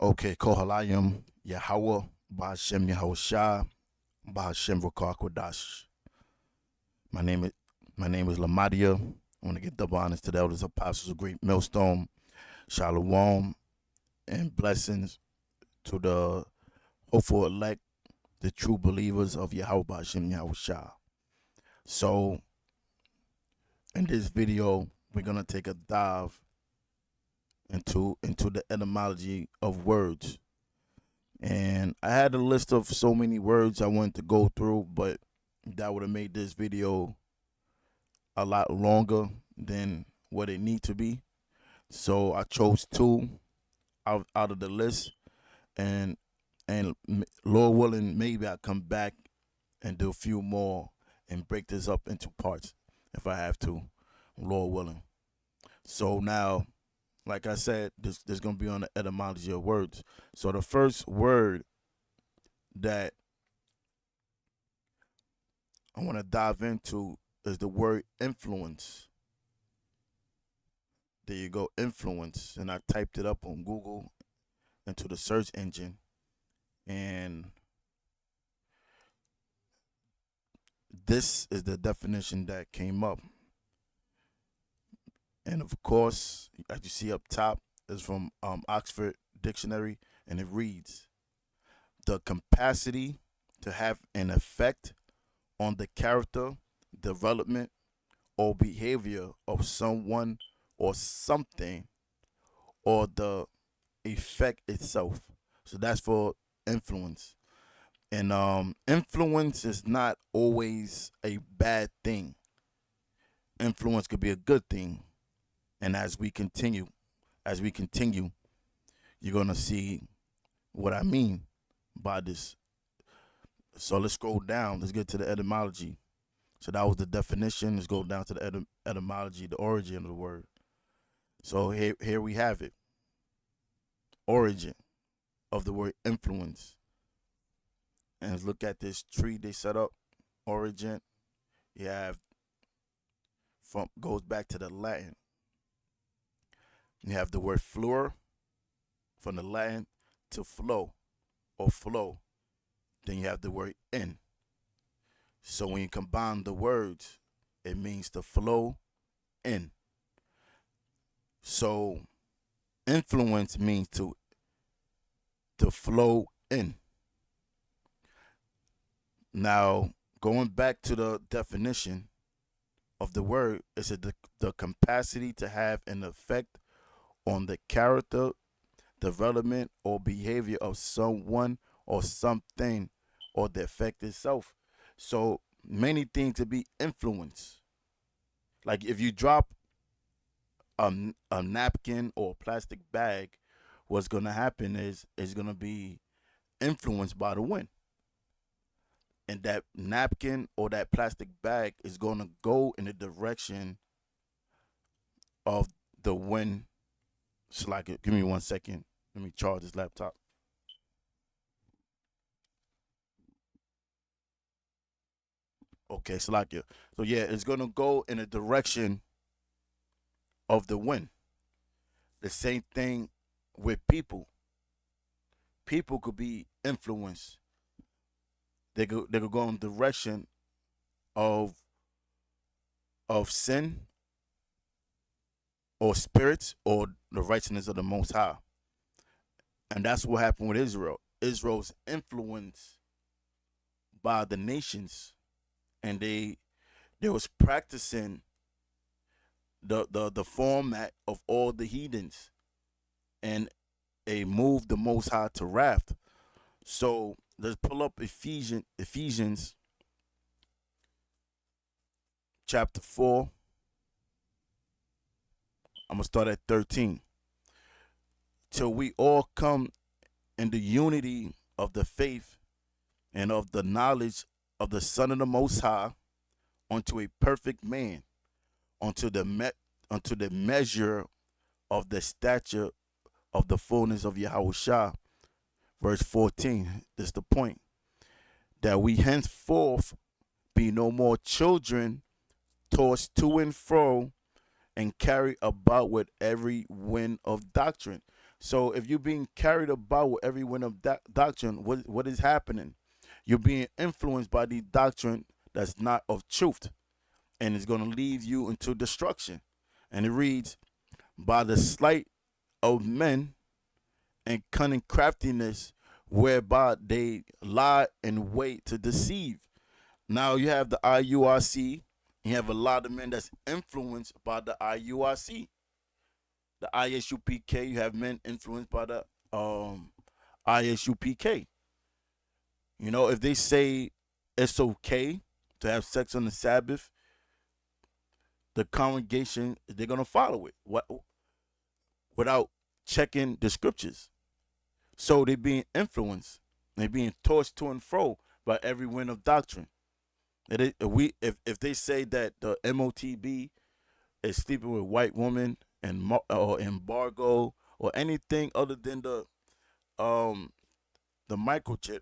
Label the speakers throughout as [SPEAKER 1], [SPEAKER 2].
[SPEAKER 1] Okay, Kohalayim Yahweh Bahashem Yahushua Bahashem Rukakwadash. My name is my name is Lamadia. I want to give double honors to the elders apostles of Great Millstone, Shalom, and blessings to the hopeful elect, the true believers of Yahweh Bahashem Yahushua. So in this video, we're gonna take a dive into the etymology of words. And I had a list of so many words I wanted to go through, but that would have made this video a lot longer than what it need to be. So I chose two out of the list, and Lord willing, maybe I come back and do a few more and break this up into parts if I have to, Lord willing. So now, like I said, this gonna be on the etymology of words. So the first word that I want to dive into is the word influence. There you go, influence. And I typed it up on Google into the search engine. And this is the definition that came up. And of course, as you see up top, is from Oxford Dictionary, and it reads the capacity to have an effect on the character, development, or behavior of someone or something, or the effect itself. So that's for influence. And influence is not always a bad thing. Influence could be a good thing. And as we continue, you're gonna see what I mean by this. So let's scroll down. Let's get to the etymology. So that was the definition. Let's go down to the etymology, the origin of the word. So here we have it. Origin of the word influence. And let's look at this tree they set up. Origin. You have from goes back to the Latin. You have the word fluor from the Latin to flow or flow. Then you have the word in. So when you combine the words, it means to flow in. So influence means to flow in. Now, going back to the definition of the word, it's the capacity to have an effect on the character, development, or behavior of someone or something, or the effect itself. So many things to be influenced. Like if you drop a napkin or a plastic bag, what's gonna happen is it's gonna be influenced by the wind, and that napkin or that plastic bag is gonna go in the direction of the wind. So like, give me 1 second. Let me charge this laptop. Okay, Salakia. So yeah, it's gonna go in the direction of the wind. The same thing with people. People could be influenced. They could go in the direction of sin or spirits or the righteousness of the Most High. And that's what happened with Israel. Israel's influenced by the nations, and they was practicing the format of all the heathens, and they moved the Most High to wrath. So let's pull up Ephesians chapter 4. I'm gonna start at 13. Till we all come in the unity of the faith and of the knowledge of the Son of the Most High, unto a perfect man, unto the measure of the stature of the fullness of Yahushua. Verse 14. This is the point. That we henceforth be no more children, tossed to and fro, and carried about with every wind of doctrine. So if you're being carried about with every wind of doctrine, what is happening? You're being influenced by the doctrine that's not of truth, and it's going to lead you into destruction. And it reads, by the sleight of men and cunning craftiness, whereby they lie in wait to deceive. Now you have the IURC. You have a lot of men that's influenced by the IURC. The ISUPK, you have men influenced by the ISUPK. You know, if they say it's okay to have sex on the Sabbath, the congregation, they're gonna follow it. Without checking the scriptures. So they're being influenced. They're being tossed to and fro by every wind of doctrine. If they say that the MOTB is sleeping with white women and or embargo or anything other than um the microchip,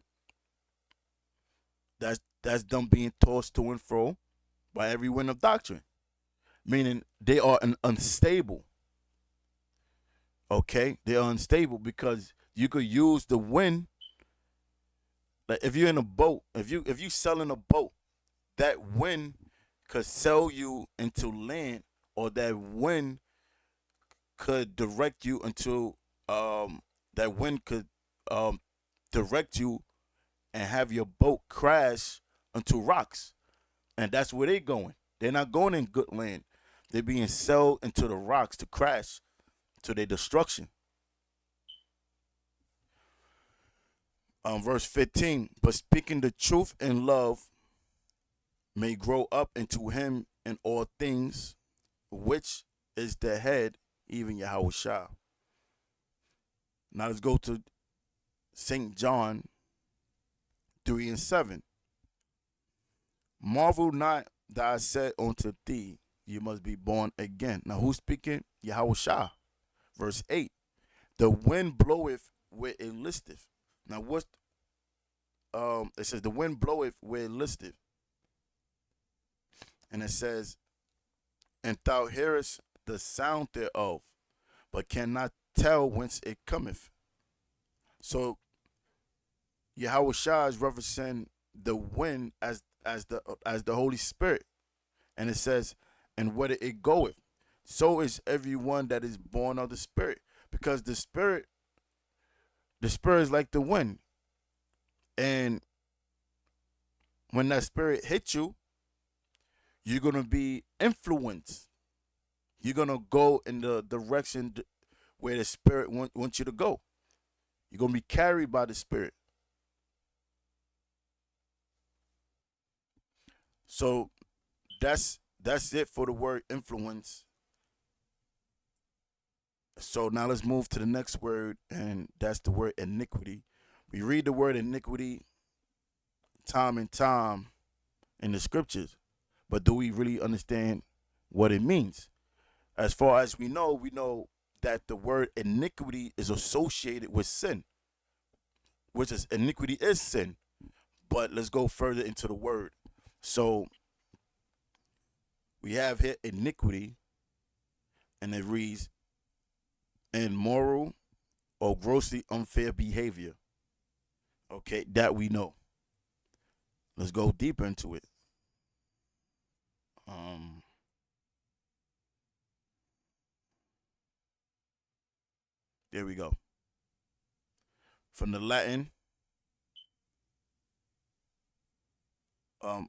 [SPEAKER 1] that's them being tossed to and fro by every wind of doctrine, meaning they are unstable. Okay, they are unstable because you could use the wind. Like if you're in a boat, if you selling a boat, that wind could sell you into land, or that wind could direct you into that wind could um direct you and have your boat crash into rocks. And that's where they're going. They're not going in good land. They're being sold into the rocks to crash to their destruction. Verse 15, but speaking the truth in love may grow up into him in all things, which is the head, even Yahweh Shah. Now let's go to St. John 3 and 7. Marvel not that I said unto thee, you must be born again. Now who's speaking? Yahweh Shah. Verse 8. The wind bloweth where it listeth. Now what's it says the wind bloweth where it listeth. And it says, and thou hearest the sound thereof, but cannot tell whence it cometh. So Yahweh Shah is referencing the wind as the Holy Spirit. And it says, and whither it goeth, so is everyone that is born of the Spirit. Because the spirit is like the wind. And when that spirit hits you, you're gonna be influenced. You're gonna go in the direction where the spirit wants you to go. You're gonna be carried by the spirit. So that's it for the word influence. So now let's move to the next word, and that's the word iniquity. We read the word iniquity time and time in the scriptures, but do we really understand what it means? As far as we know that the word iniquity is associated with sin, which is iniquity is sin. But let's go further into the word. So we have here iniquity, and it reads immoral or grossly unfair behavior. Okay, that we know. Let's go deeper into it. Um, there we go. From the Latin,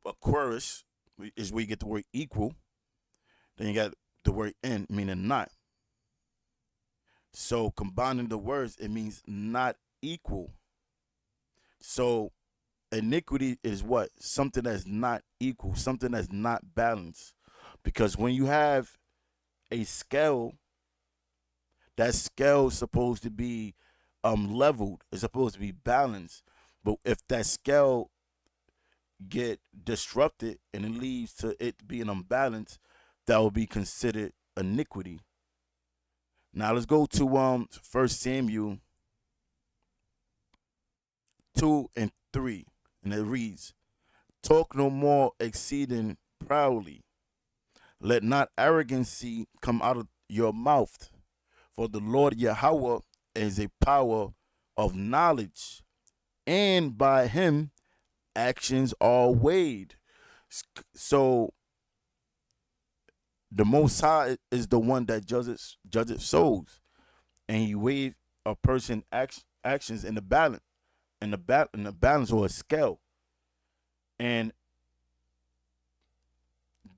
[SPEAKER 1] aquarius is where you get the word equal. Then you got the word in, meaning not. So combining the words, it means not equal. So iniquity is what? Something that's not equal, something that's not balanced. Because when you have a scale, that scale is supposed to be leveled, it's supposed to be balanced. But if that scale get disrupted and it leads to it being unbalanced, that will be considered iniquity. Now let's go to 1 Samuel 2 and 3, and it reads, talk no more exceeding proudly, let not arrogancy come out of your mouth, for the Lord Yahweh is a power of knowledge, and by him actions are weighed. So the Most High is the one that judges souls, and he weighed a person actions in the balance, in the balance or a scale, and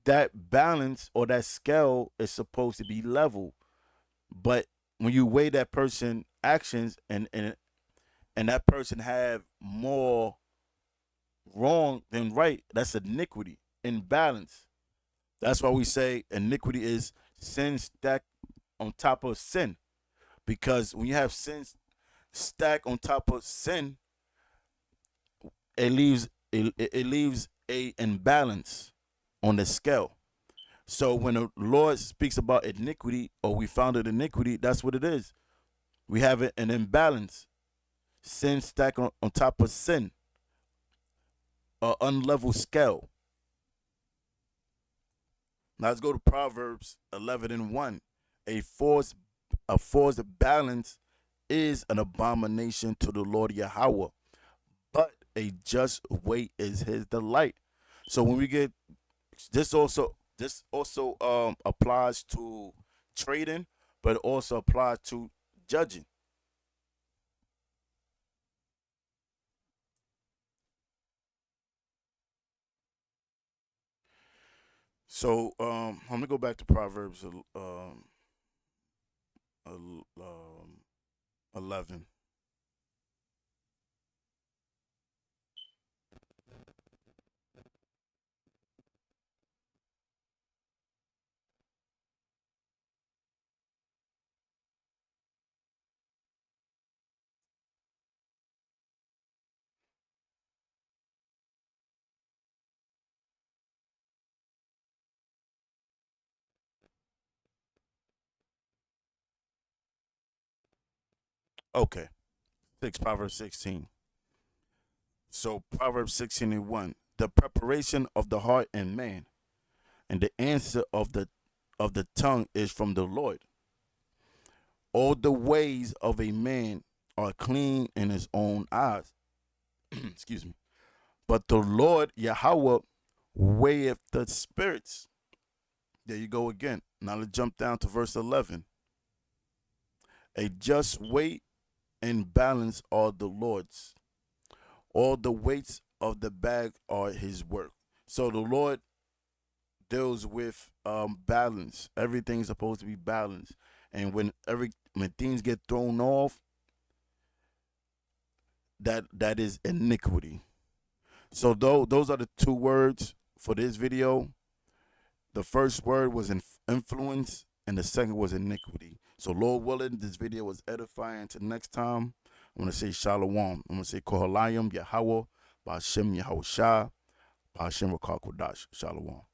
[SPEAKER 1] that balance or that scale is supposed to be level. But when you weigh that person actions, and that person have more wrong than right, that's iniquity, imbalance. That's why we say iniquity is sin stacked on top of sin. Because when you have sin stacked on top of sin, it leaves a imbalance on the scale. So when the Lord speaks about iniquity, or we found it iniquity, that's what it is. We have an imbalance, sin stacked on top of sin, a unlevel scale. Now let's go to Proverbs 11:1. A forced a forced balance is an abomination to the Lord Yahweh, but a just weight is his delight. So when we get this also applies to trading, but it also applies to judging. So I'm gonna go back to Proverbs 11. Okay, Proverbs 16. So Proverbs 16:1. The preparation of the heart in man, and the answer of the tongue is from the Lord. All the ways of a man are clean in his own eyes. Excuse me. But the Lord Yahweh weigheth the spirits. There you go again. Now let's jump down to verse 11. A just weight and balance are the Lord's. All the weights of the bag are his work. So the Lord deals with balance. Everything's supposed to be balanced. And when things get thrown off, that is iniquity. So those are the two words for this video. The first word was influence, and the second was iniquity. So Lord willing, this video was edifying. Until next time, I'm gonna say Shalom. I'm gonna say Kohalayim Yahweh, Ba'Shem Yahweh Shah, Ba'Shem Rakal Kodash. Shalom.